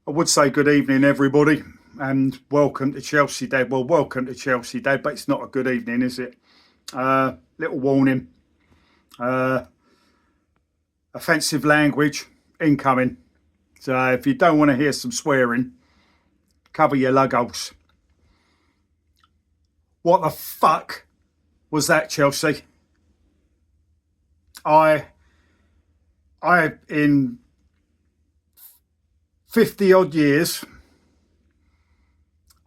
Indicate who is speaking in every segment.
Speaker 1: I would say good evening, everybody, and welcome to Chelsea Dad. Well, welcome to Chelsea Dad, but it's not a good evening, is it? Little warning. Offensive language incoming. So if you don't want to hear some swearing, cover your lugholes. What the fuck was that, Chelsea? I in 50 odd years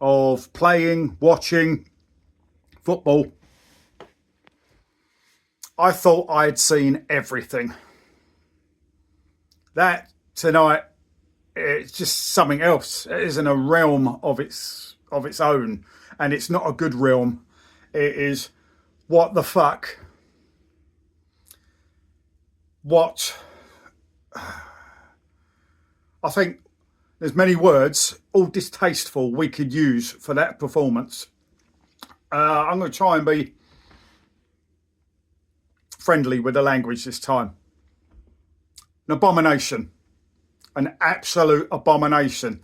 Speaker 1: of playing, watching football, I thought I'd seen everything. That tonight, it's just something else. It is in a realm of its own, and it's not a good realm. It is what the fuck. What I think there's many words, all distasteful, we could use for that performance. I'm going to try and be friendly with the language this time. An abomination. An absolute abomination.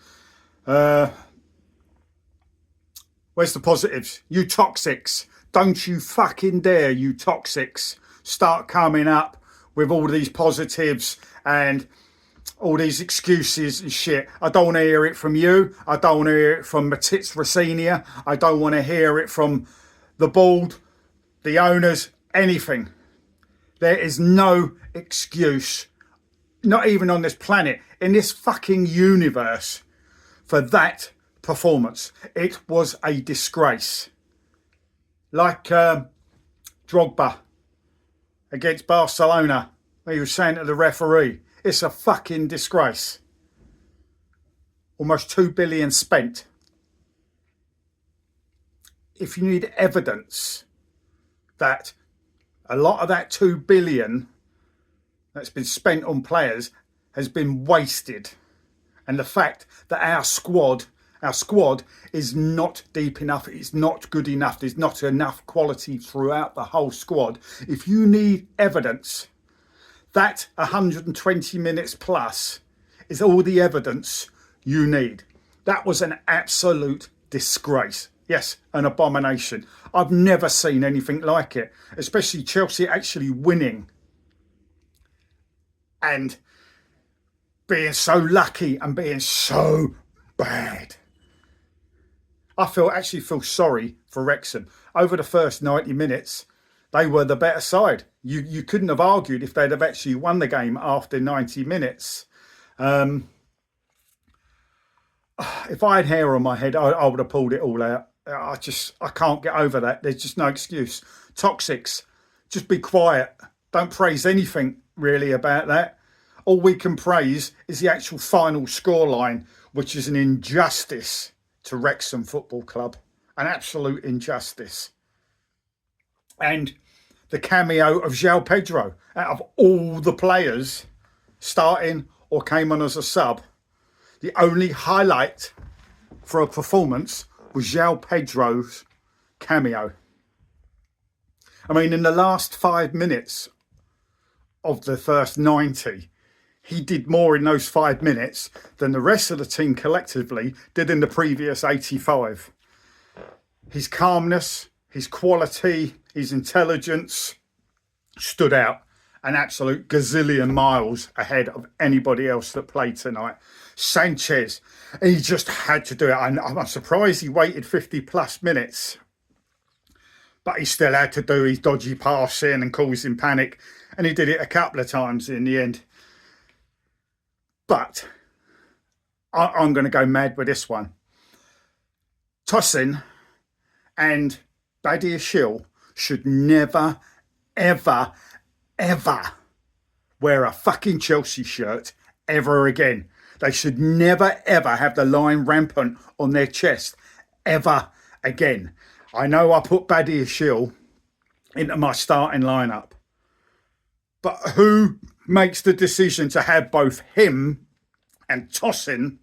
Speaker 1: Where's the positives? You toxics. Don't you fucking dare, you toxics, start coming up with all these positives and all these excuses and shit. I don't want to hear it from you. I don't want to hear it from Matitz Rossinia. I don't want to hear it from the board, the owners, anything. There is no excuse, not even on this planet, in this fucking universe, for that performance. It was a disgrace. Like Drogba against Barcelona, he was saying to the referee, it's a fucking disgrace. Almost 2 billion spent. If you need evidence that a lot of that 2 billion that's been spent on players has been wasted, and the fact that our squad is not deep enough, it's not good enough, there's not enough quality throughout the whole squad. If you need evidence, that 120 minutes plus is all the evidence you need. That was an absolute disgrace. Yes, an abomination. I've never seen anything like it, especially Chelsea actually winning and being so lucky and being so bad. I actually feel sorry for Wrexham. Over the first 90 minutes, they were the better side. You couldn't have argued if they'd have actually won the game after 90 minutes. If I had hair on my head, I would have pulled it all out. I can't get over that. There's just no excuse. Toxics, just be quiet. Don't praise anything really about that. All we can praise is the actual final scoreline, which is an injustice to Wrexham Football Club. An absolute injustice. And the cameo of João Pedro, out of all the players starting or came on as a sub, the only highlight for a performance was João Pedro's cameo. I mean, in the last 5 minutes of the first 90, he did more in those 5 minutes than the rest of the team collectively did in the previous 85. His calmness, his quality, his intelligence stood out an absolute gazillion miles ahead of anybody else that played tonight. Sanchez, he just had to do it. I'm surprised he waited 50 plus minutes, but he still had to do his dodgy passing and causing panic, and he did it a couple of times in the end. But I'm going to go mad with this one. Tosin and Badiashile should never, ever, ever wear a fucking Chelsea shirt ever again. They should never, ever have the line rampant on their chest ever again. I know I put Badiashile into my starting lineup, but who makes the decision to have both him and Tosin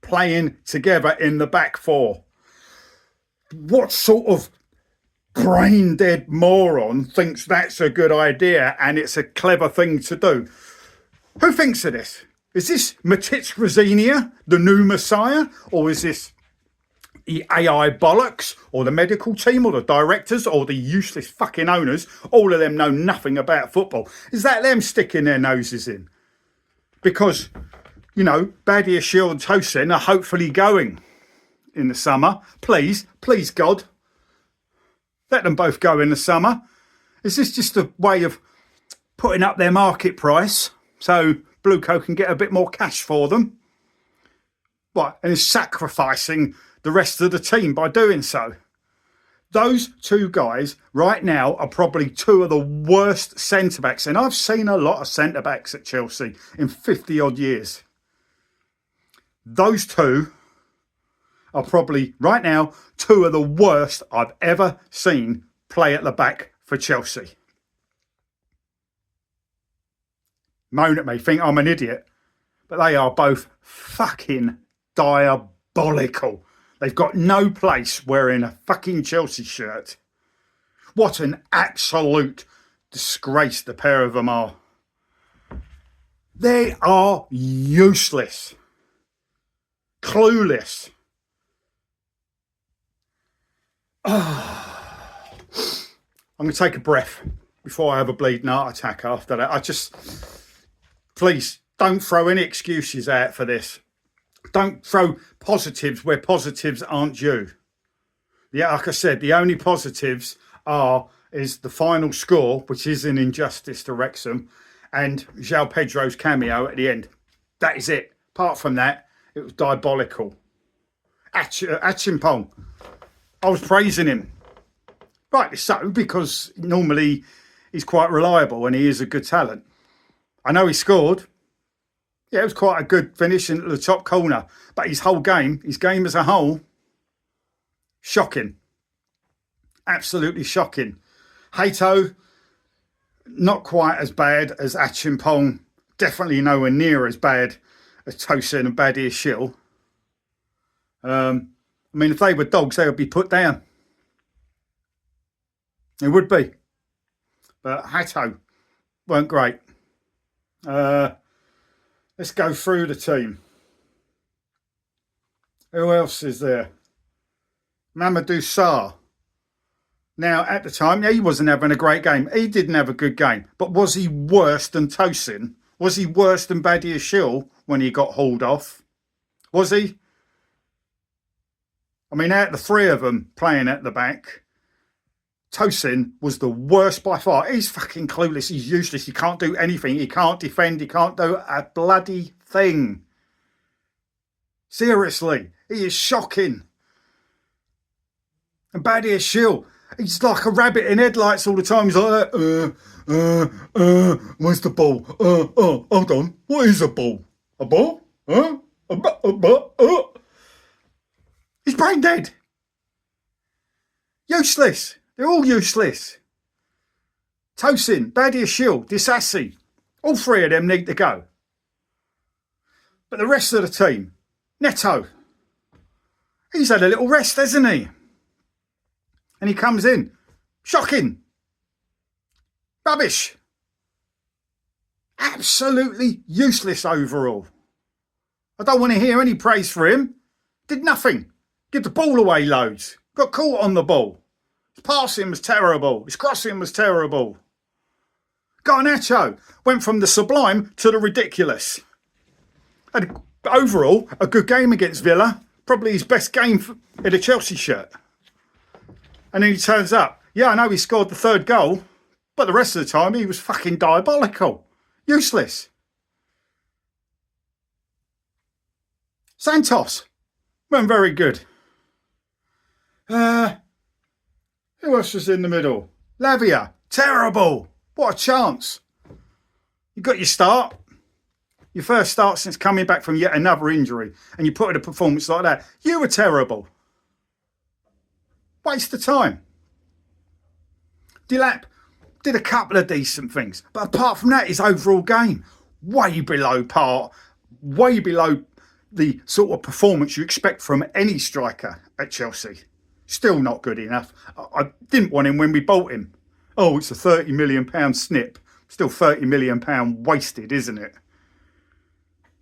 Speaker 1: playing together in the back four? What sort of brain dead moron thinks that's a good idea and it's a clever thing to do? Who thinks of this? Is this Matitz Rosinia, the new Messiah? Or is this the AI bollocks, or the medical team, or the directors, or the useless fucking owners? All of them know nothing about football. Is that them sticking their noses in? Because, you know, Badia, Shield and Tosin are hopefully going in the summer. Please, please God, let them both go in the summer. Is this just a way of putting up their market price so Blueco can get a bit more cash for them? What, and is sacrificing the rest of the team by doing so? Those two guys right now are probably two of the worst centre-backs, and I've seen a lot of centre-backs at Chelsea in 50 odd years. Those two are probably right now two of the worst I've ever seen play at the back for Chelsea. Moan at me, think I'm an idiot, but they are both fucking diabolical. They've got no place wearing a fucking Chelsea shirt. What an absolute disgrace the pair of them are. They are useless. Clueless. I'm going to take a breath before I have a bleeding heart attack after that. Please, don't throw any excuses out for this. Don't throw positives where positives aren't due. Yeah, like I said, the only positives is the final score, which is an injustice to Wrexham, and João Pedro's cameo at the end. That is it. Apart from that, it was diabolical. Achimpong, I was praising him. Rightly so, because normally he's quite reliable and he is a good talent. I know he scored. Yeah, it was quite a good finish into the top corner. But his game as a whole, shocking. Absolutely shocking. Hato, not quite as bad as Achimpong. Definitely nowhere near as bad as Tosin and Badia Shill. I mean, if they were dogs, they would be put down. It would be. But Hato weren't great. Let's go through the team. Who else is there? Mamadou Sarr. Now, at the time, he wasn't having a great game. He didn't have a good game. But was he worse than Tosin? Was he worse than Badia Shill when he got hauled off? Was he? I mean, out of the three of them playing at the back, Tosin was the worst by far. He's fucking clueless. He's useless. He can't do anything. He can't defend. He can't do a bloody thing. Seriously, he is shocking. And Badia Shill, he's like a rabbit in headlights all the time. He's like, where's the ball? Hold on. What is a ball? A ball? Huh? He's brain dead. Useless. They're all useless. Tosin, Badia Shill, Disassi, all three of them need to go. But the rest of the team, Neto, he's had a little rest, hasn't he? And he comes in. Shocking. Rubbish. Absolutely useless overall. I don't want to hear any praise for him. Did nothing. Give the ball away loads. Got caught on the ball. His passing was terrible. His crossing was terrible. Garnacho went from the sublime to the ridiculous. And overall, a good game against Villa. Probably his best game in a Chelsea shirt. And then he turns up. Yeah, I know he scored the third goal, but the rest of the time he was fucking diabolical. Useless. Santos weren't very good. Who else was in the middle? Lavia, terrible. What a chance. You got your start. Your first start since coming back from yet another injury, and you put in a performance like that. You were terrible. Waste of time. Delap did a couple of decent things, but apart from that, his overall game, way below par, way below the sort of performance you expect from any striker at Chelsea. Still not good enough. I didn't want him when we bought him. Oh, it's a £30 million snip. Still £30 million wasted, isn't it?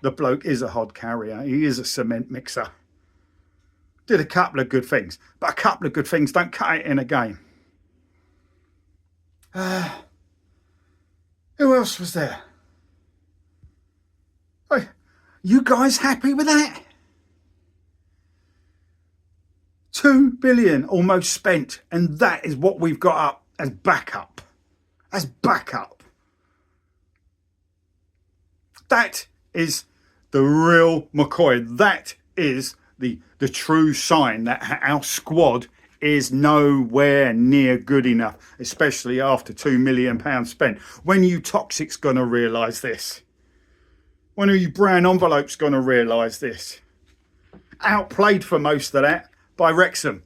Speaker 1: the bloke is a hod carrier. He is a cement mixer. Did a couple of good things, but a couple of good things don't cut it in a game. Who else was there? Hey, you guys happy with that? 2 billion almost spent, and that is what we've got up as backup. As backup. That is the real McCoy. That is the true sign that our squad is nowhere near good enough, especially after £2 million spent. When are you toxics going to realise this? When are you brown envelopes going to realise this? Outplayed for most of that by Wrexham.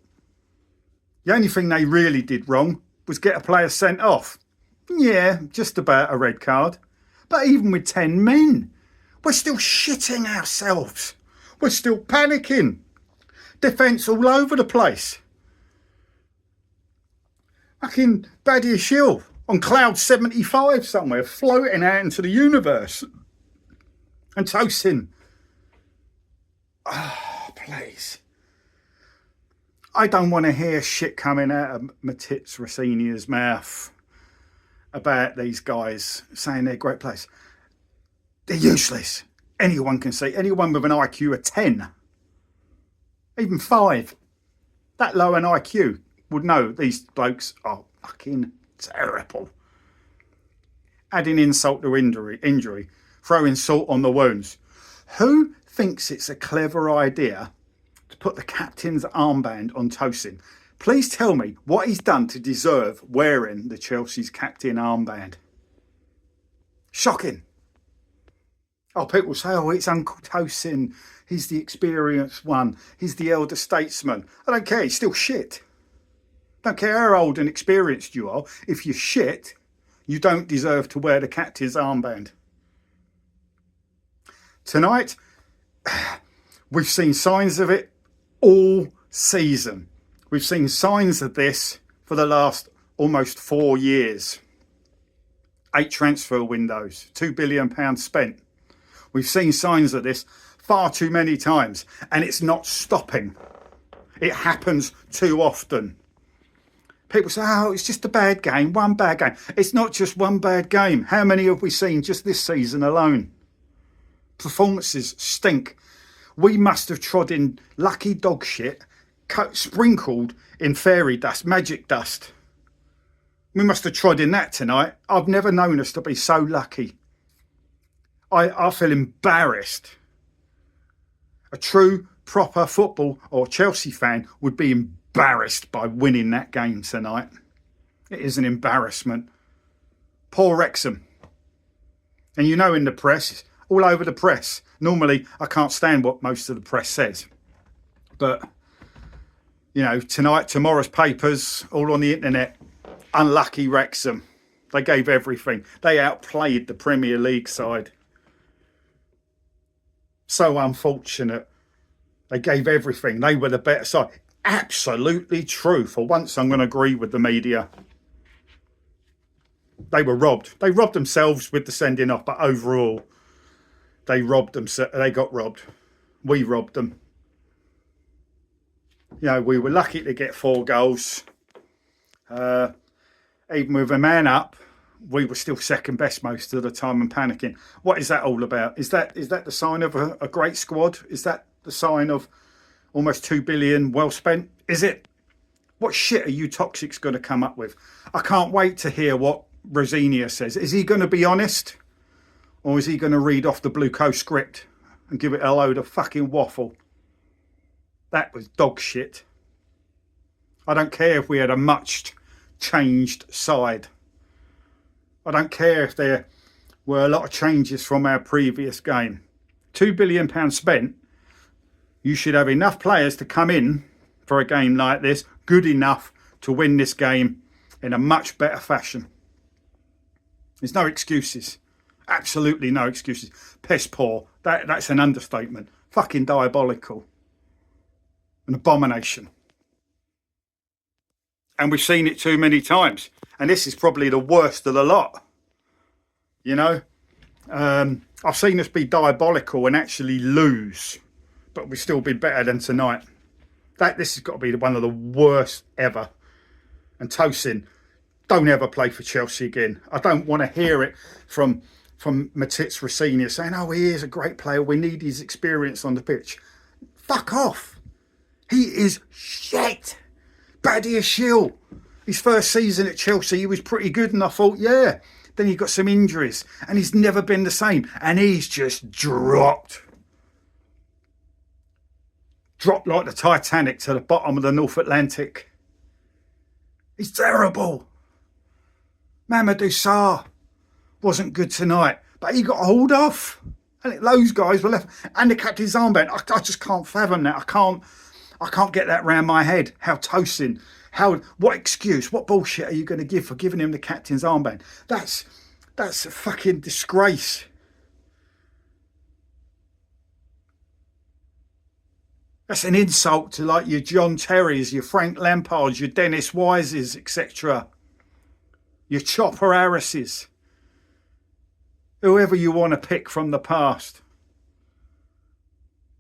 Speaker 1: The only thing they really did wrong was get a player sent off. Yeah, just about a red card. But even with 10 men, we're still shitting ourselves. We're still panicking. Defence all over the place. Fucking Badia Shield on cloud 75 somewhere, floating out into the universe. And Tosin. Oh, please. I don't want to hear shit coming out of Matitz Rossinia's mouth about these guys saying they're great players. They're useless. Anyone can see. Anyone with an IQ of 10, even 5, that low an IQ would know these blokes are fucking terrible. Adding insult to injury, throwing salt on the wounds. Who thinks it's a clever idea to put the captain's armband on Tosin? Please tell me what he's done to deserve wearing the Chelsea's captain armband. Shocking. Oh, people say, oh, it's Uncle Tosin. He's the experienced one. He's the elder statesman. I don't care. He's still shit. Don't care how old and experienced you are. If you're shit, you don't deserve to wear the captain's armband. Tonight, we've seen signs of it all season. We've seen signs of this for the last almost 4 years. 8 transfer windows, £2 billion spent. We've seen signs of this far too many times, and it's not stopping. It happens too often. People say, oh, it's just a bad game, one bad game. It's not just one bad game. How many have we seen just this season alone? Performances stink. We must have trod in lucky dog shit, sprinkled in fairy dust, magic dust. We must have trod in that tonight. I've never known us to be so lucky. I feel embarrassed. A true, proper football or Chelsea fan would be embarrassed by winning that game tonight. It is an embarrassment. Poor Wrexham. And you know, in the press, all over the press. Normally, I can't stand what most of the press says. But, you know, tomorrow's papers, all on the internet, unlucky Wrexham. They gave everything. They outplayed the Premier League side. So unfortunate. They gave everything. They were the better side. Absolutely true. For once, I'm going to agree with the media. They were robbed. They robbed themselves with the sending off, but overall, they robbed them. They got robbed. We robbed them. You know, we were lucky to get 4 goals. Even with a man up, we were still second best most of the time and panicking. What is that all about? Is that the sign of a great squad? Is that the sign of almost 2 billion well spent? Is it? What shit are you toxics going to come up with? I can't wait to hear what Rosinia says. Is he going to be honest? Or is he going to read off the Blue Coast script and give it a load of fucking waffle? That was dog shit. I don't care if we had a much changed side. I don't care if there were a lot of changes from our previous game. £2 billion spent. You should have enough players to come in for a game like this, good enough to win this game in a much better fashion. There's no excuses. Absolutely no excuses. Piss poor. That's an understatement. Fucking diabolical. An abomination. And we've seen it too many times. And this is probably the worst of the lot. You know? I've seen us be diabolical and actually lose, but we've still been better than tonight. This has got to be one of the worst ever. And Tosin, don't ever play for Chelsea again. I don't want to hear it from Matits Rossini saying, oh, he is a great player, we need his experience on the pitch. Fuck off. He is shit. Baddy as shill. His first season at Chelsea, he was pretty good, and I thought, yeah. Then he got some injuries, and he's never been the same. And he's just dropped. Dropped like the Titanic to the bottom of the North Atlantic. He's terrible. Mamadou Sarr wasn't good tonight, but he got hauled off. And those guys were left. And the captain's armband. I just can't fathom that. I can't get that round my head. How Tosin, what excuse, what bullshit are you going to give for giving him the captain's armband? That's a fucking disgrace. That's an insult to like your John Terrys, your Frank Lampards, your Dennis Wises, etc. Your Chopper Harrises. Whoever you want to pick from the past.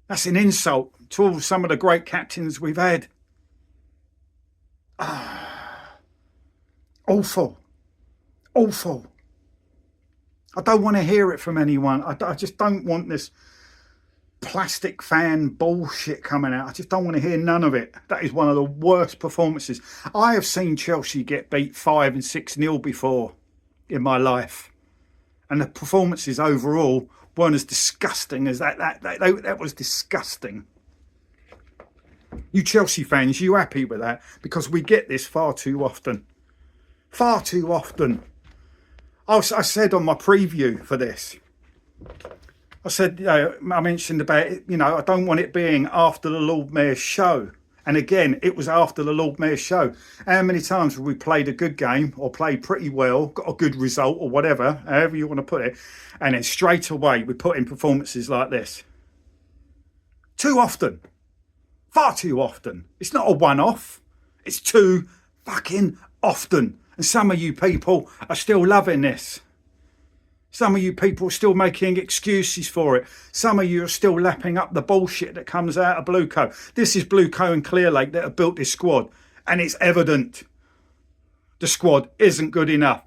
Speaker 1: That's an insult to all some of the great captains we've had. Awful. Awful. I don't want to hear it from anyone. I just don't want this plastic fan bullshit coming out. I just don't want to hear none of it. That is one of the worst performances. I have seen Chelsea get beat 5 and 6-0 before in my life. And the performances overall weren't as disgusting as that. That was disgusting. You Chelsea fans, you happy with that? Because we get this far too often. Far too often. I said on my preview for this, I mentioned about it, I don't want it being after the Lord Mayor's show. And again, it was after the Lord Mayor's show. How many times have we played a good game or played pretty well, got a good result or whatever, however you want to put it, and then straight away we put in performances like this? Too often. Far too often. It's not a one-off. It's too fucking often. And some of you people are still loving this. Some of you people are still making excuses for it. Some of you are still lapping up the bullshit that comes out of Blueco. This is Blueco and Clearlake that have built this squad. And it's evident the squad isn't good enough.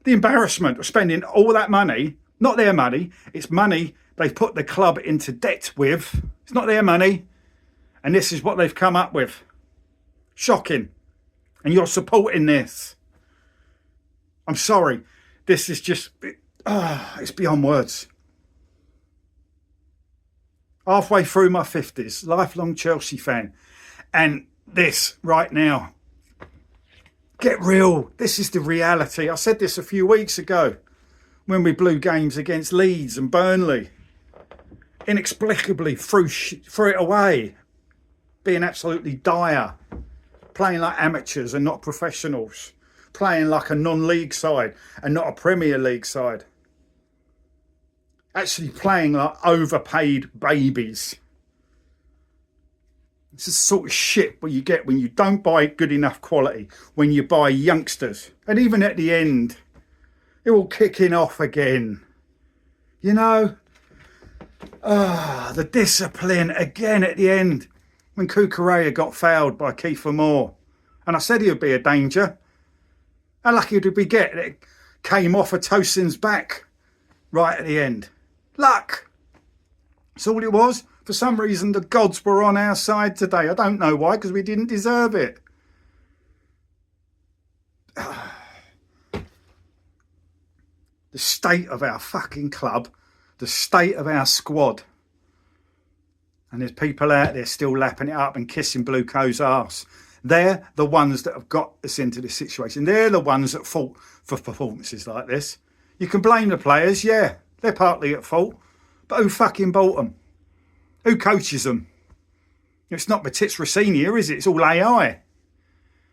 Speaker 1: The embarrassment of spending all that money, not their money, it's money they've put the club into debt with. It's not their money. And this is what they've come up with. Shocking. And you're supporting this. I'm sorry. This is just... it's beyond words. Halfway through my 50s, lifelong Chelsea fan. And this right now. Get real. This is the reality. I said this a few weeks ago when we blew games against Leeds and Burnley. Inexplicably threw it away. Being absolutely dire. Playing like amateurs and not professionals. Playing like a non-league side and not a Premier League side. Actually playing like overpaid babies. It's the sort of shit what you get when you don't buy good enough quality, when you buy youngsters. And even at the end, they're all kicking off again. The discipline again at the end. When Cucurella got fouled by Kiefer Moore. And I said he would be a danger. How lucky did we get that it came off of Tosin's back right at the end? Luck. That's all it was. For some reason, the gods were on our side today. I don't know why, because we didn't deserve it. The state of our fucking club, the state of our squad. And there's people out there still lapping it up and kissing Blueco's arse. They're the ones that have got us into this situation. They're the ones that fought for performances like this. You can blame the players, yeah. They're partly at fault. But who fucking bought them? Who coaches them? It's not Matits Rossini here, is it? It's all AI.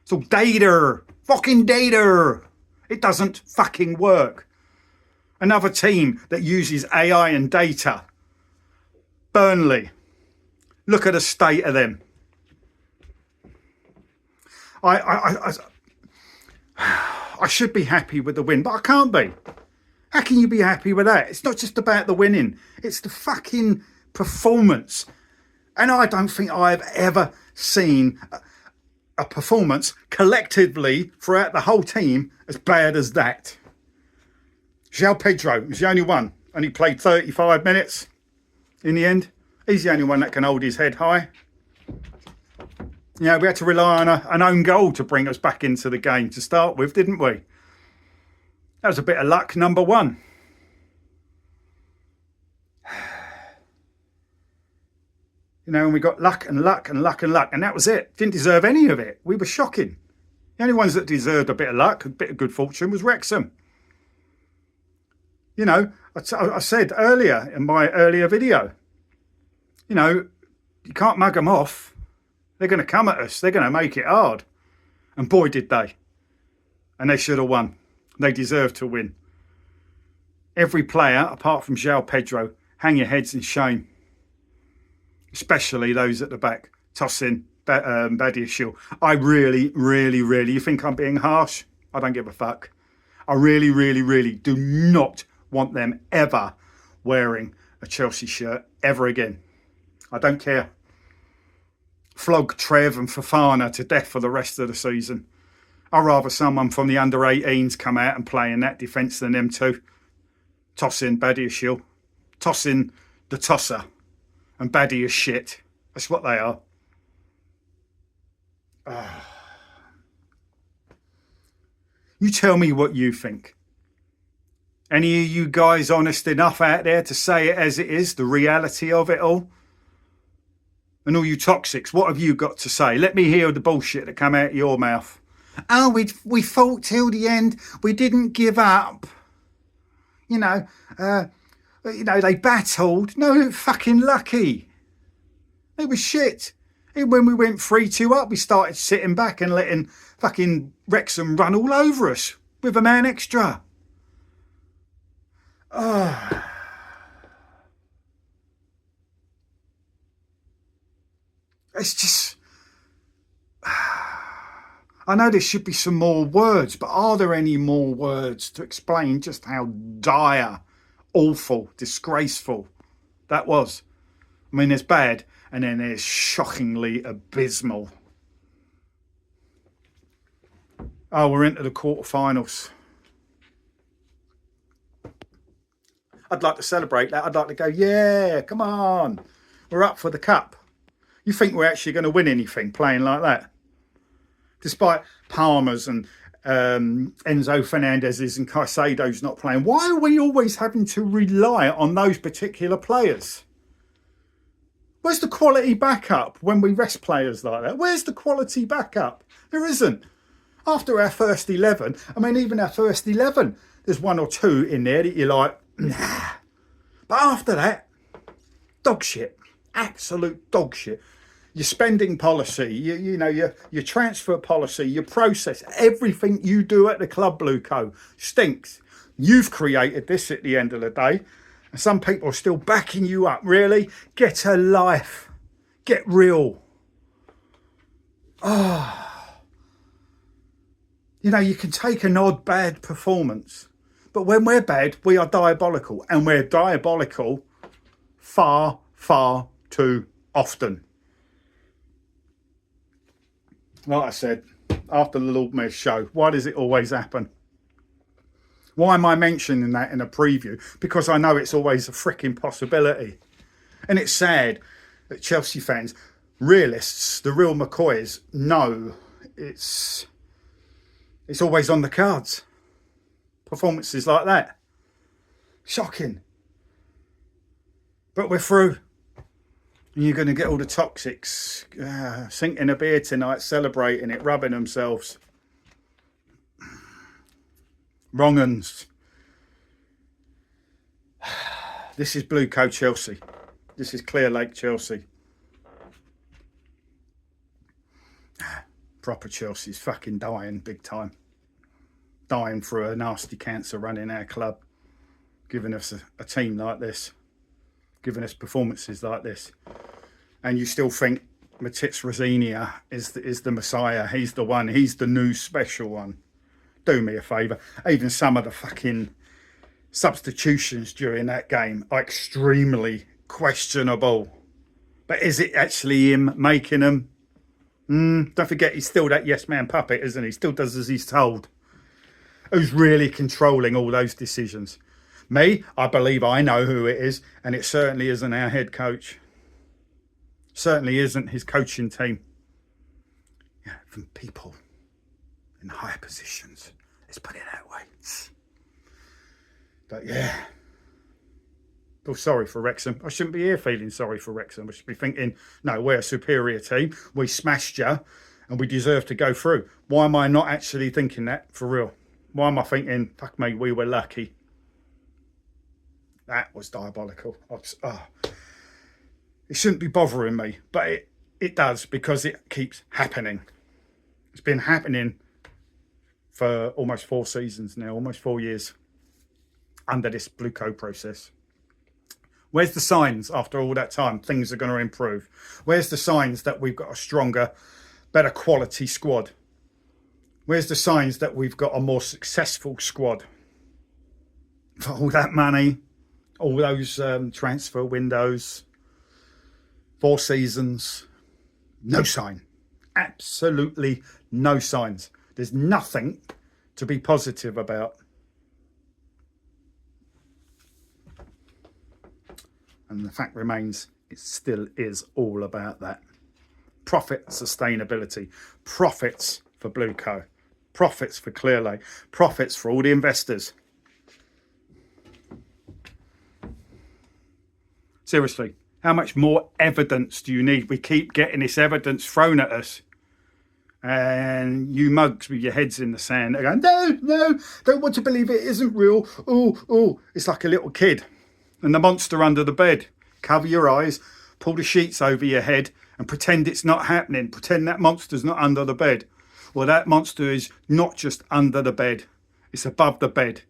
Speaker 1: It's all data. Fucking data. It doesn't fucking work. Another team that uses AI and data. Burnley. Look at the state of them. I should be happy with the win, but I can't be. How can you be happy with that? It's not just about the winning. It's the fucking performance. And I don't think I've ever seen a performance collectively throughout the whole team as bad as that. João Pedro was the only one, and he played 35 minutes in the end. He's the only one that can hold his head high. Yeah, we had to rely on an own goal to bring us back into the game to start with, didn't we? That was a bit of luck, number one. You know, and we got luck and luck and luck and luck, and that was it. Didn't deserve any of it. We were shocking. The only ones that deserved a bit of luck, a bit of good fortune, was Wrexham. You know, I said earlier in my earlier video, you know, you can't mug them off. They're going to come at us. They're going to make it hard. And boy, did they. And they should have won. They deserve to win. Every player, apart from João Pedro, hang your heads in shame. Especially those at the back. Tosin, Badiashile. I really, you think I'm being harsh? I don't give a fuck. I really do not want them ever wearing a Chelsea shirt ever again. I don't care. Flog Trev and Fofana to death for the rest of the season. I'd rather someone from the under-18s come out and play in that defence than them two. Tosin, Badiashile. Tosin the tosser. And Baddy is shit. That's what they are. You tell me what you think. Any of you guys honest enough out there to say it as it is, the reality of it all? And all you toxics, what have you got to say? Let me hear the bullshit that come out of your mouth. Oh, we fought till the end. We didn't give up. You know, they battled. No, fucking lucky. It was shit. And when we went 3-2 up, we started sitting back and letting fucking Wrexham run all over us with a man extra. It's just... I know there should be some more words, but are there any more words to explain just how dire, awful, disgraceful that was? I mean, there's bad, and then there's shockingly abysmal. Oh, we're into the quarterfinals. I'd like to celebrate that. I'd like to go, yeah, come on. We're up for the cup. You think we're actually going to win anything playing like that? Despite Palmer's and Enzo Fernandez's and Caicedo's not playing. Why are we always having to rely on those particular players? Where's the quality backup when we rest players like that? Where's the quality backup? There isn't. After our first 11, I mean, even our first 11, there's one or two in there that you're like, nah. But after that, dog shit. Absolute dog shit. Your spending policy, your transfer policy, your process, everything you do at the club, Blue Co, stinks. You've created this at the end of the day. And some people are still backing you up. Really? Get a life. Get real. You can take an odd bad performance. But when we're bad, we are diabolical. And we're diabolical far, far too often. Like I said, after the Lord Mayor's show, why does it always happen? Why am I mentioning that in a preview? Because I know it's always a freaking possibility. And it's sad that Chelsea fans, realists, the real McCoys, know it's always on the cards. Performances like that. Shocking. But we're through. And you're going to get all the toxics sinking a beer tonight, celebrating it, rubbing themselves. Wrong uns. This is Blue Co Chelsea. This is Clear Lake Chelsea. Proper Chelsea's fucking dying big time. Dying for a nasty cancer running our club. Giving us a team like this. Giving us performances like this. And you still think Matitz Rosinia is the Messiah. He's the one. He's the new special one. Do me a favour. Even some of the fucking substitutions during that game are extremely questionable. But is it actually him making them? Don't forget, he's still that yes man puppet, isn't he? Still does as he's told. Who's really controlling all those decisions? Me, I believe I know who it is, and it certainly isn't our head coach. Certainly isn't his coaching team. Yeah, from people in higher positions. Let's put it that way. But yeah, feel sorry for Wrexham. I shouldn't be here feeling sorry for Wrexham. I should be thinking, no, we're a superior team. We smashed you and we deserve to go through. Why am I not actually thinking that for real? Why am I thinking, fuck me, we were lucky? That was diabolical. It shouldn't be bothering me, but it does, because it keeps happening. It's been happening for almost 4 seasons now, almost 4 years under this Blue Co process. Where's the signs after all that time things are going to improve? Where's the signs that we've got a stronger, better quality squad? Where's the signs that we've got a more successful squad? For all that money, all those transfer windows, 4 seasons, no sign. Absolutely no signs. There's nothing to be positive about. And the fact remains, it still is all about that. Profit sustainability. Profits for Blue Co. Profits for Clearlake. Profits for all the investors. Seriously, how much more evidence do you need? We keep getting this evidence thrown at us. And you mugs with your heads in the sand are going, no, don't want to believe it isn't real. Oh, it's like a little kid. And the monster under the bed. Cover your eyes, pull the sheets over your head and pretend it's not happening. Pretend that monster's not under the bed. Well, that monster is not just under the bed. It's above the bed.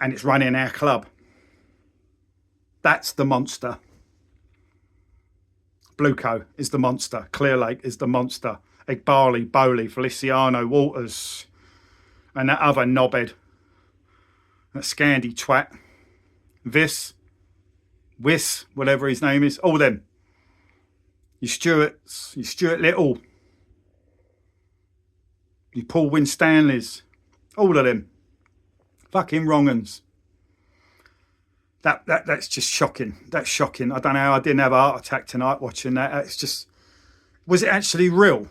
Speaker 1: And it's running our club. That's the monster. Blue Co is the monster. Clearlake is the monster. Egbarley, Bowley, Feliciano, Walters, and that other knobhead. That Scandi twat. Wiss, whatever his name is. All them. You Stuart Little. You Paul Winstanleys. All of them. Fucking wrong uns. That's just shocking. That's shocking. I don't know how I didn't have a heart attack tonight watching that. It's just, was it actually real?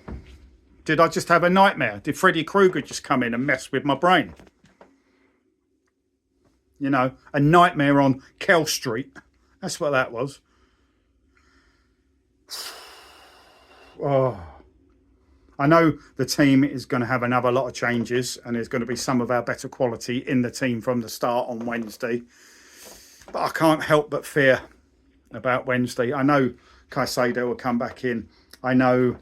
Speaker 1: Did I just have a nightmare? Did Freddy Krueger just come in and mess with my brain? You know, a nightmare on Kell Street. That's what that was. Oh, I know the team is going to have another lot of changes, and there's going to be some of our better quality in the team from the start on Wednesday. But I can't help but fear about Wednesday. I know Caicedo will come back in. I know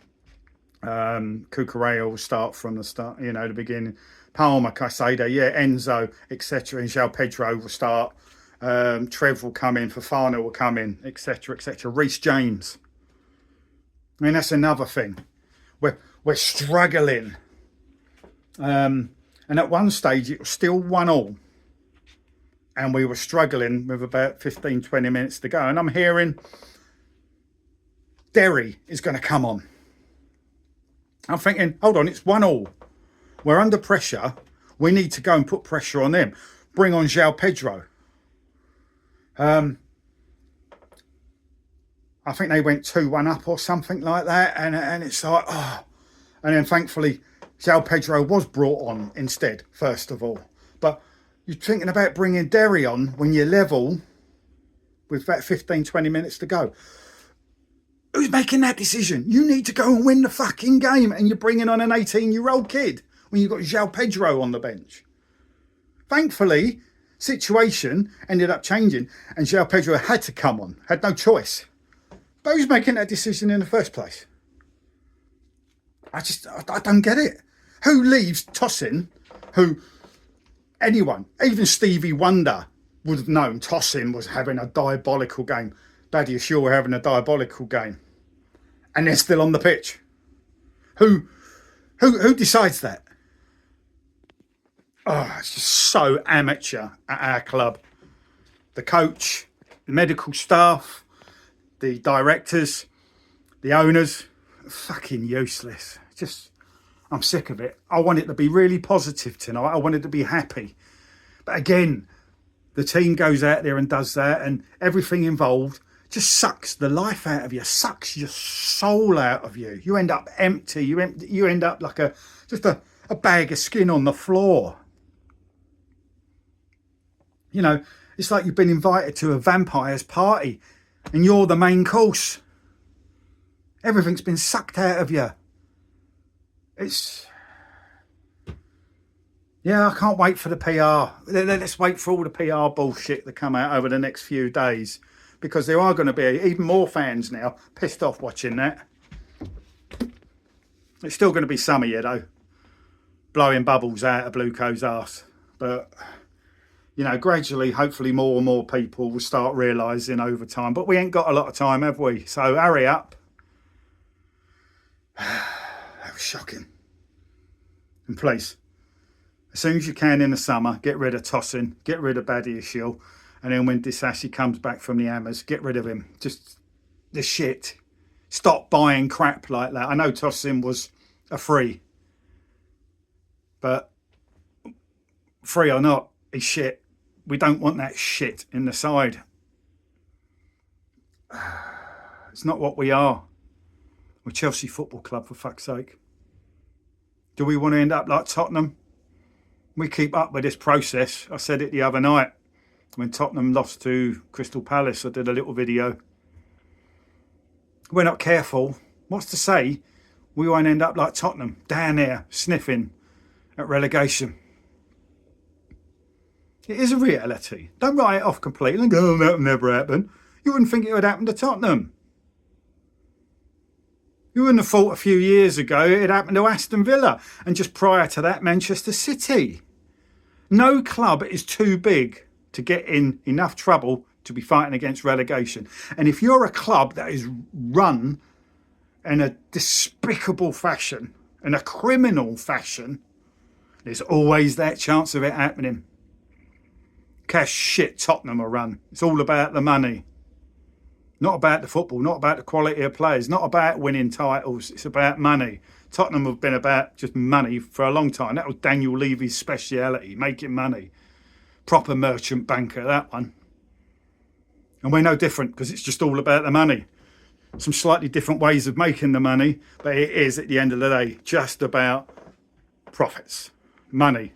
Speaker 1: Cucurella will start from the start, the beginning. Palmer, Caicedo, Enzo, etc. And João Pedro will start. Trev will come in. Fofana will come in, etc., etc. Reece James. I mean, that's another thing. We're struggling. And at one stage, it was still 1-1. And we were struggling with about 15, 20 minutes to go. And I'm hearing Derry is going to come on. I'm thinking, hold on, it's 1-1. We're under pressure. We need to go and put pressure on them. Bring on João Pedro. I think they went 2-1 up or something like that. And it's like, oh. And then thankfully, João Pedro was brought on instead, first of all. But you're thinking about bringing Derry on when you're level with about 15, 20 minutes to go. Who's making that decision? You need to go and win the fucking game, and you're bringing on an 18-year-old kid when you've got João Pedro on the bench. Thankfully, situation ended up changing, and João Pedro had to come on, had no choice. But who's making that decision in the first place? I don't get it. Who leaves Tosin, who anyone, even Stevie Wonder, would have known Tosin was having a diabolical game. Badia Shaw were having a diabolical game. And they're still on the pitch. Who decides that? Oh, it's just so amateur at our club. The coach, the medical staff, the directors, the owners, fucking useless. Just, I'm sick of it. I want it to be really positive tonight. I want it to be happy. But again, the team goes out there and does that, and everything involved just sucks the life out of you, sucks your soul out of you. You end up empty. You end up like just a bag of skin on the floor. You know, it's like you've been invited to a vampire's party and you're the main course. Everything's been sucked out of you. Yeah, I can't wait for the PR. Let's wait for all the PR bullshit to come out over the next few days, because there are going to be even more fans now pissed off watching that. It's still going to be some of you, though, blowing bubbles out of Blueco's arse. But, you know, gradually, hopefully more and more people will start realising over time. But we ain't got a lot of time, have we? So hurry up. That was shocking. And please, as soon as you can in the summer, get rid of Tosin, get rid of Badiashile, and then when Disassi comes back from the Hammers, get rid of him. Just the shit. Stop buying crap like that. I know Tosin was a free, but free or not, he's shit. We don't want that shit in the side. It's not what we are. We're Chelsea Football Club, for fuck's sake. Do we want to end up like Tottenham? We keep up with this process. I said it the other night when Tottenham lost to Crystal Palace. I did a little video. We're not careful. What's to say we won't end up like Tottenham, down there, sniffing at relegation? It is a reality. Don't write it off completely and go, oh, that'll never happen. You wouldn't think it would happen to Tottenham. You wouldn't have thought a few years ago it happened to Aston Villa, and just prior to that, Manchester City. No club is too big to get in enough trouble to be fighting against relegation. And if you're a club that is run in a despicable fashion, in a criminal fashion, there's always that chance of it happening. Cash shit Tottenham are run. It's all about the money. Not about the football, not about the quality of players, not about winning titles. It's about money. Tottenham have been about just money for a long time. That was Daniel Levy's speciality, making money. Proper merchant banker, that one. And we're no different, because it's just all about the money. Some slightly different ways of making the money, but it is, at the end of the day, just about profits. Money,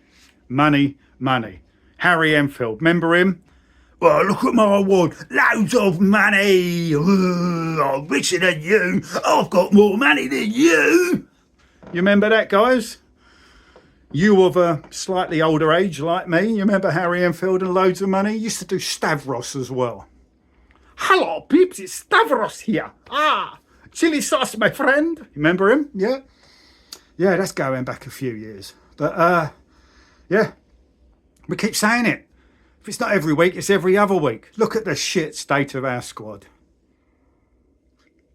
Speaker 1: money, money. Harry Enfield, remember him? Well, look at my award. Loads of money. I'm richer than you. I've got more money than you. You remember that, guys? You of a slightly older age like me. You remember Harry Enfield and loads of money? He used to do Stavros as well. Hello, peeps. It's Stavros here. Chili sauce, my friend. You remember him? Yeah? Yeah, that's going back a few years. But, yeah. We keep saying it. If it's not every week, it's every other week. Look at the shit state of our squad.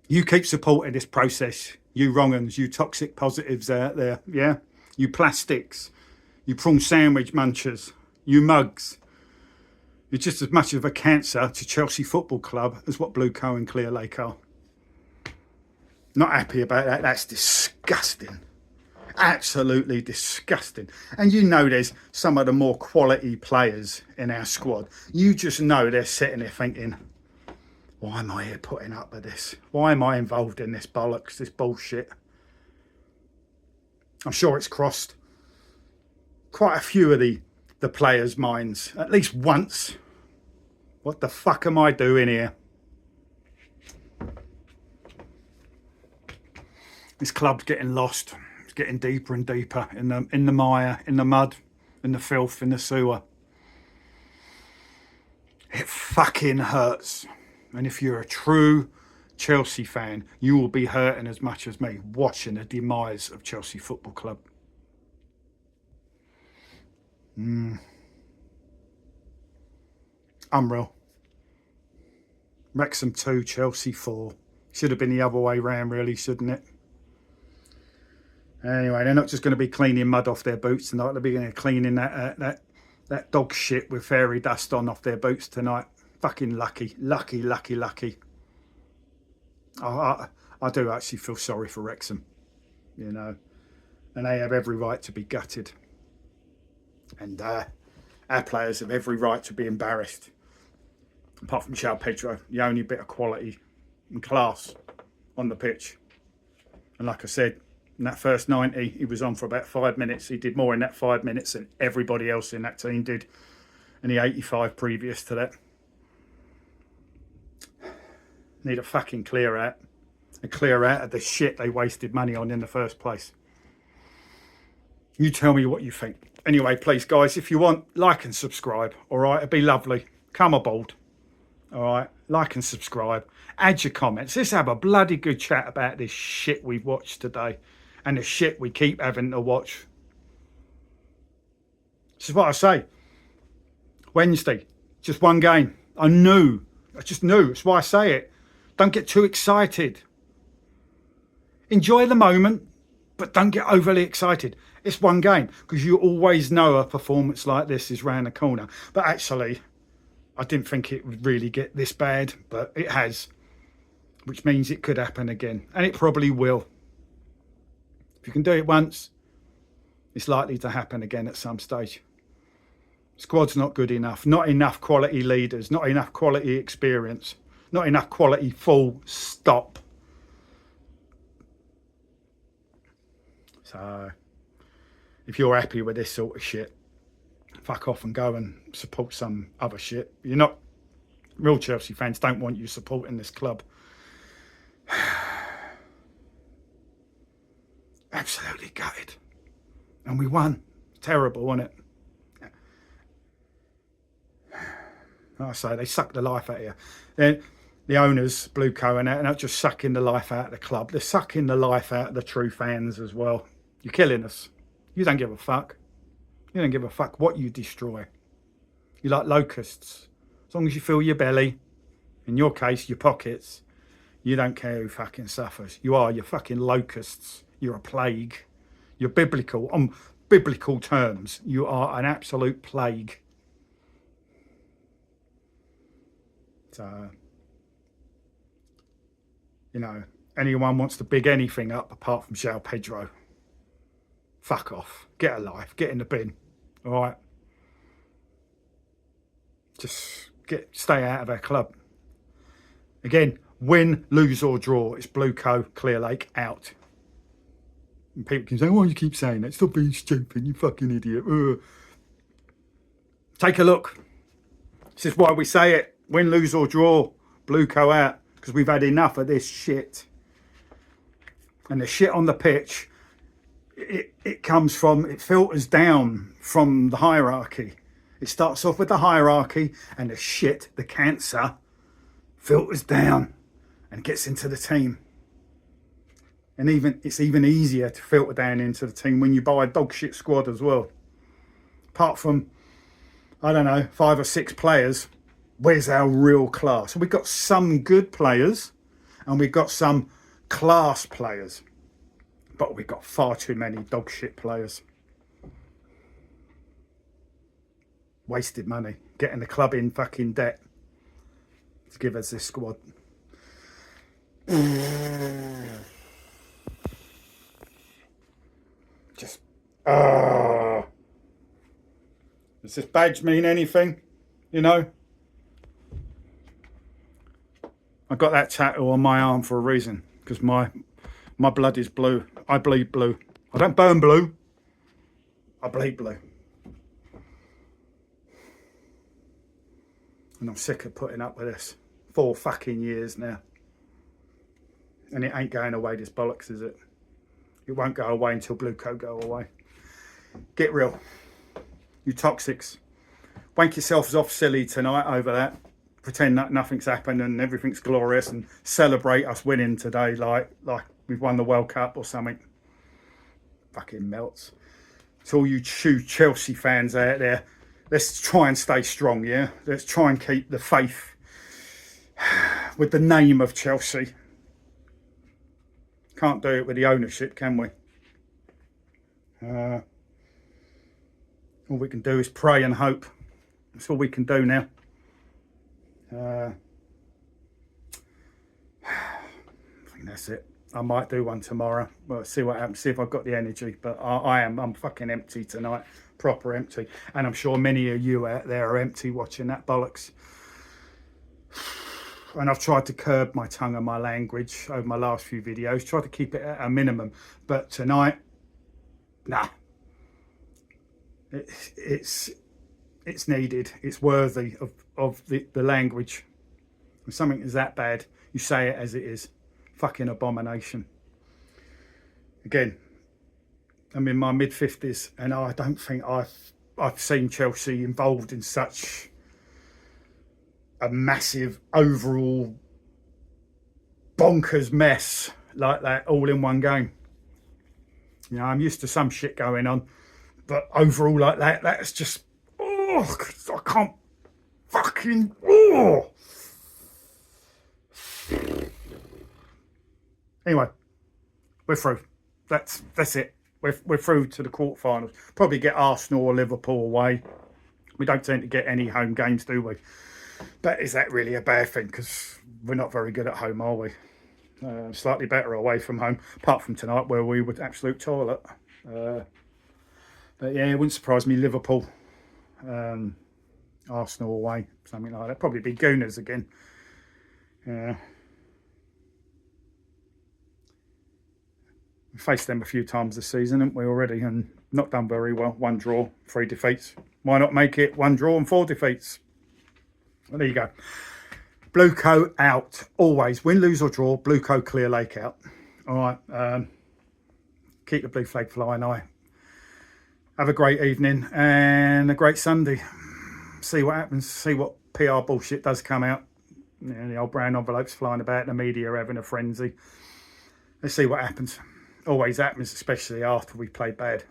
Speaker 1: You keep supporting this process, you wrong-uns, you toxic positives out there, yeah? You plastics, you prawn sandwich munchers, you mugs. You're just as much of a cancer to Chelsea Football Club as what Blueco and Clear Lake are. Not happy about that. That's disgusting. Absolutely disgusting. And you know there's some of the more quality players in our squad. You just know they're sitting there thinking, why am I here putting up with this? Why am I involved in this bollocks, this bullshit? I'm sure it's crossed quite a few of the players' minds at least once. What the fuck am I doing here? This club's getting lost. Getting deeper and deeper in the mire, in the mud, in the filth, in the sewer. It fucking hurts. And if you're a true Chelsea fan, you will be hurting as much as me watching the demise of Chelsea Football Club. Unreal. Wrexham 2, Chelsea 4. Should have been the other way round, really, shouldn't it? Anyway, they're not just going to be cleaning mud off their boots tonight. They'll be cleaning that dog shit with fairy dust on off their boots tonight. Fucking lucky. I do actually feel sorry for Wrexham, you know, and they have every right to be gutted. And our players have every right to be embarrassed. Apart from João Pedro, the only bit of quality and class on the pitch. And like I said, in that first 90, he was on for about 5 minutes. He did more in that 5 minutes than everybody else in that team did in the 85 previous to that. Need a fucking clear out. A clear out of the shit they wasted money on in the first place. You tell me what you think. Anyway, please, guys, if you want, like and subscribe. All right, it'd be lovely. Come aboard. All right, like and subscribe. Add your comments. Let's have a bloody good chat about this shit we've watched today and the shit we keep having to watch. This is what I say. Wednesday, just one game. I just knew. That's why I say it. Don't get too excited. Enjoy the moment, but don't get overly excited. It's one game, because you always know a performance like this is round the corner. But actually, I didn't think it would really get this bad, but it has, which means it could happen again, and it probably will. If you can do it once, it's likely to happen again at some stage. Squad's not good enough, not enough quality leaders, not enough quality experience, not enough quality, full stop. So, if you're happy with this sort of shit, fuck off and go and support some other shit. You're not, real Chelsea fans don't want you supporting this club. Absolutely gutted. And we won. Terrible, wasn't it? Like I say, they suck the life out of you. Then the owners, Blue Co, and they're not just sucking the life out of the club. They're sucking the life out of the true fans as well. You're killing us. You don't give a fuck. You don't give a fuck what you destroy. You're like locusts. As long as you fill your belly, in your case, your pockets, you don't care who fucking suffers. You're fucking locusts. You're a plague. You're biblical. On biblical terms, you are an absolute plague. So, you know, anyone wants to big anything up apart from João Pedro, fuck off. Get a life. Get in the bin. All right? Just stay out of our club. Again, win, lose or draw. It's Blue Co, Clear Lake, out. And people can say, why do you keep saying that? Stop being stupid, you fucking idiot. Take a look. This is why we say it. Win, lose or draw. Blue Co out. Because we've had enough of this shit. And the shit on the pitch, it comes from, it filters down from the hierarchy. It starts off with the hierarchy, and the shit, the cancer, filters down and gets into the team. And it's even easier to filter down into the team when you buy a dog shit squad as well. Apart from, I don't know, 5 or 6 players, where's our real class? We've got some good players and we've got some class players, but we've got far too many dog shit players. Wasted money, getting the club in fucking debt to give us this squad. Just, does this badge mean anything? You know? I got that tattoo on my arm for a reason, because my blood is blue. I bleed blue. I don't burn blue. I bleed blue. And I'm sick of putting up with this. 4 fucking years now. And it ain't going away, this bollocks, is it? It won't go away until Blue Co go away. Get real. You toxics. Wank yourselves off silly tonight over that. Pretend that nothing's happened and everything's glorious and celebrate us winning today like we've won the World Cup or something. Fucking melts. To all you true Chelsea fans out there, let's try and stay strong, yeah? Let's try and keep the faith with the name of Chelsea. Can't do it with the ownership, can we? All we can do is pray and hope. That's all we can do now. I think that's it. I might do one tomorrow. Well, see what happens, see if I've got the energy. But I'm fucking empty tonight. Proper empty. And I'm sure many of you out there are empty watching that bollocks. And I've tried to curb my tongue and my language over my last few videos. Tried to keep it at a minimum. But tonight, nah. It's needed. It's worthy of the language. When something is that bad, you say it as it is. Fucking abomination. Again, I'm in my mid-50s and I don't think I've seen Chelsea involved in such a massive overall bonkers mess like that all in one game. You know, I'm used to some shit going on, but overall like that, that's just, oh, I can't fucking, oh. Anyway, we're through. That's it. We're through to the quarterfinals. Probably get Arsenal or Liverpool away. We don't tend to get any home games, do we? But is that really a bad thing? Because we're not very good at home, are we? Slightly better away from home, apart from tonight where we were absolute toilet. But yeah, it wouldn't surprise me. Liverpool, Arsenal away, something like that. Probably be Gooners again. Yeah. We faced them a few times this season, haven't we, already? And not done very well. 1 draw, 3 defeats. Why not make it 1 draw and 4 defeats? Well, there you go. Blue coat out. Always. Win, lose or draw. Blue coat, clear lake out. All right. Keep the blue flag flying high. Have a great evening and a great Sunday. See what happens. See what PR bullshit does come out. You know, the old brown envelopes flying about, the media having a frenzy. Let's see what happens. Always happens, especially after we play bad.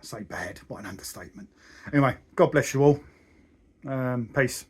Speaker 1: Say bad, what an understatement. Anyway, God bless you all. Peace.